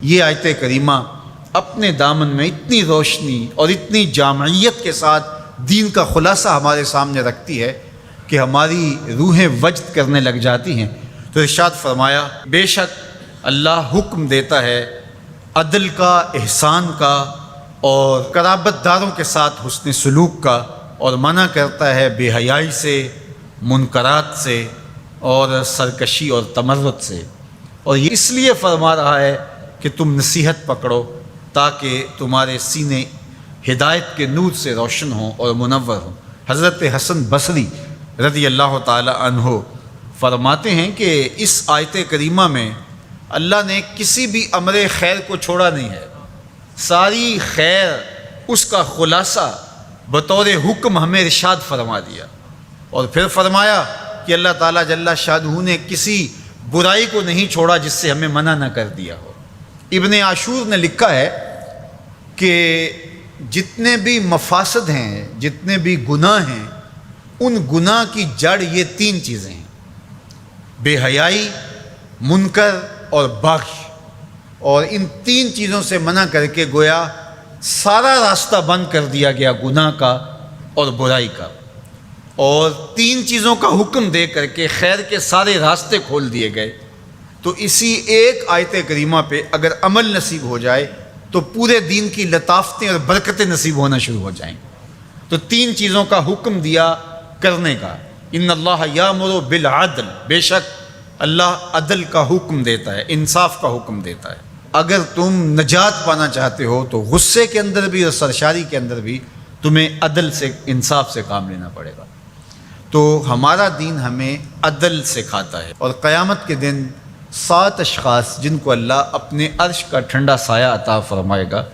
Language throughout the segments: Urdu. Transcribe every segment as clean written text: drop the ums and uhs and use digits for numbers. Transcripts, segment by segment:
یہ آیت کریمہ اپنے دامن میں اتنی روشنی اور اتنی جامعیت کے ساتھ دین کا خلاصہ ہمارے سامنے رکھتی ہے کہ ہماری روحیں وجد کرنے لگ جاتی ہیں۔ تو ارشاد فرمایا، بے شک اللہ حکم دیتا ہے عدل کا، احسان کا اور قرابت داروں کے ساتھ حسن سلوک کا، اور منع کرتا ہے بے حیائی سے، منکرات سے اور سرکشی اور تمرد سے۔ اور یہ اس لیے فرما رہا ہے کہ تم نصیحت پکڑو تاکہ تمہارے سینے ہدایت کے نور سے روشن ہوں اور منور ہوں۔ حضرت حسن بصری رضی اللہ تعالی عنہ فرماتے ہیں کہ اس آیت کریمہ میں اللہ نے کسی بھی امر خیر کو چھوڑا نہیں ہے، ساری خیر اس کا خلاصہ بطور حکم ہمیں ارشاد فرما دیا، اور پھر فرمایا کہ اللہ تعالیٰ جل شانہ نے کسی برائی کو نہیں چھوڑا جس سے ہمیں منع نہ کر دیا ہو۔ ابن عاشور نے لکھا ہے کہ جتنے بھی مفاسد ہیں، جتنے بھی گناہ ہیں، ان گناہ کی جڑ یہ تین چیزیں ہیں: بے حیائی، منکر اور بغی۔ اور ان تین چیزوں سے منع کر کے گویا سارا راستہ بند کر دیا گیا گناہ کا اور برائی کا، اور تین چیزوں کا حکم دے کر کے خیر کے سارے راستے کھول دیے گئے۔ تو اسی ایک آیت کریمہ پہ اگر عمل نصیب ہو جائے تو پورے دین کی لطافتیں اور برکتیں نصیب ہونا شروع ہو جائیں۔ تو تین چیزوں کا حکم دیا کرنے کا، ان اللہ یامر بالعدل، بے شک اللہ عدل کا حکم دیتا ہے، انصاف کا حکم دیتا ہے۔ اگر تم نجات پانا چاہتے ہو تو غصے کے اندر بھی اور سرشاری کے اندر بھی تمہیں عدل سے، انصاف سے کام لینا پڑے گا۔ تو ہمارا دین ہمیں عدل سکھاتا ہے، اور قیامت کے دن 7 اشخاص جن کو اللہ اپنے عرش کا ٹھنڈا سایہ عطا فرمائے گا،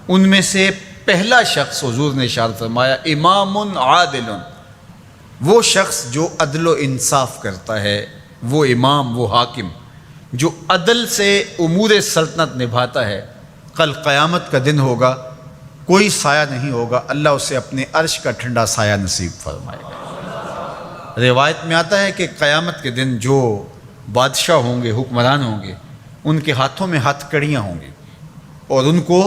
ان میں سے پہلا شخص حضور نے ارشاد فرمایا امام عادل، وہ شخص جو عدل و انصاف کرتا ہے، وہ امام، وہ حاکم جو عدل سے امور سلطنت نبھاتا ہے، کل قیامت کا دن ہوگا، کوئی سایہ نہیں ہوگا، اللہ اسے اپنے عرش کا ٹھنڈا سایہ نصیب فرمائے گا۔ روایت میں آتا ہے کہ قیامت کے دن جو بادشاہ ہوں گے، حکمران ہوں گے، ان کے ہاتھوں میں ہتھ کڑیاں ہوں گی، اور ان کو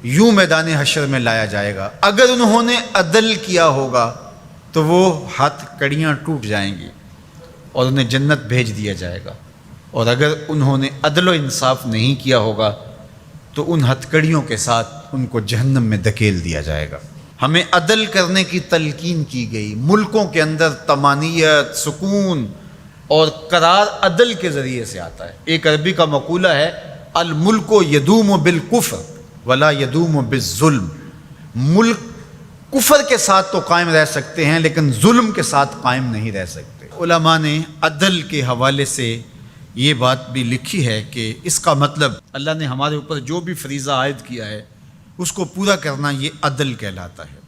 یوں میدان حشر میں لایا جائے گا۔ اگر انہوں نے عدل کیا ہوگا تو وہ ہتھ کڑیاں ٹوٹ جائیں گی اور انہیں جنت بھیج دیا جائے گا، اور اگر انہوں نے عدل و انصاف نہیں کیا ہوگا تو ان ہتھ کڑیوں کے ساتھ ان کو جہنم میں دھکیل دیا جائے گا۔ ہمیں عدل کرنے کی تلقین کی گئی۔ ملکوں کے اندر طمانینت، سکون اور قرار عدل کے ذریعے سے آتا ہے۔ ایک عربی کا مقولہ ہے، الملک یدوم بالکفر ولا یدوم بالظلم۔ ملک کفر کے ساتھ تو قائم رہ سکتے ہیں لیکن ظلم کے ساتھ قائم نہیں رہ سکتے۔ علماء نے عدل کے حوالے سے یہ بات بھی لکھی ہے کہ اس کا مطلب اللہ نے ہمارے اوپر جو بھی فریضہ عائد کیا ہے اس کو پورا کرنا، یہ عدل کہلاتا ہے۔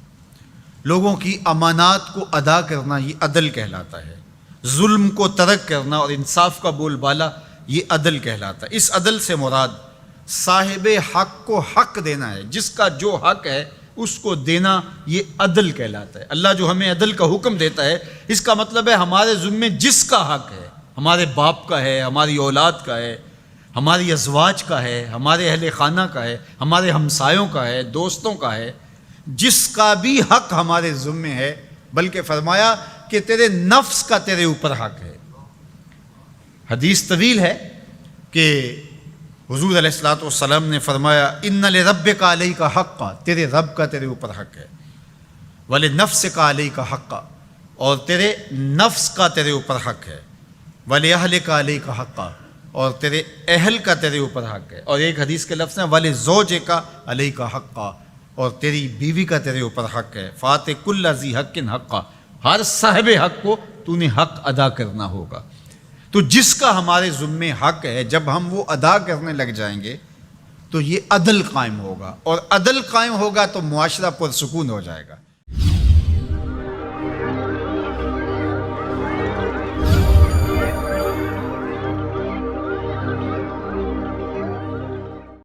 لوگوں کی امانات کو ادا کرنا، یہ عدل کہلاتا ہے۔ ظلم کو ترک کرنا اور انصاف کا بول بالا، یہ عدل کہلاتا ہے۔ اس عدل سے مراد صاحب حق کو حق دینا ہے، جس کا جو حق ہے اس کو دینا، یہ عدل کہلاتا ہے۔ اللہ جو ہمیں عدل کا حکم دیتا ہے، اس کا مطلب ہے ہمارے ذمے جس کا حق ہے، ہمارے باپ کا ہے، ہماری اولاد کا ہے، ہماری ازواج کا ہے، ہمارے اہل خانہ کا ہے، ہمارے ہمسایوں کا ہے، دوستوں کا ہے، جس کا بھی حق ہمارے ذمے ہے، بلکہ فرمایا کہ تیرے نفس کا تیرے اوپر حق ہے۔ حدیث طویل ہے کہ حضور علیہ الصلوۃ والسلام نے فرمایا ان لربک علیک حقا، تیرے رب کا تیرے اوپر حق ہے، ولنفسک علیک حقا، اور تیرے نفس کا تیرے اوپر حق ہے، ولأہلک علیک حقا، اور تیرے اہل کا تیرے اوپر حق ہے، اور ایک حدیث کے لفظ ہیں ولزوجک علیک حقا، اور تیری بیوی کا تیرے اوپر حق ہے، فآت کل ذی حق حقا، ہر صاحب حق کو تو نے حق ادا کرنا ہوگا۔ تو جس کا ہمارے ذمے حق ہے، جب ہم وہ ادا کرنے لگ جائیں گے تو یہ عدل قائم ہوگا، اور عدل قائم ہوگا تو معاشرہ پرسکون ہو جائے گا۔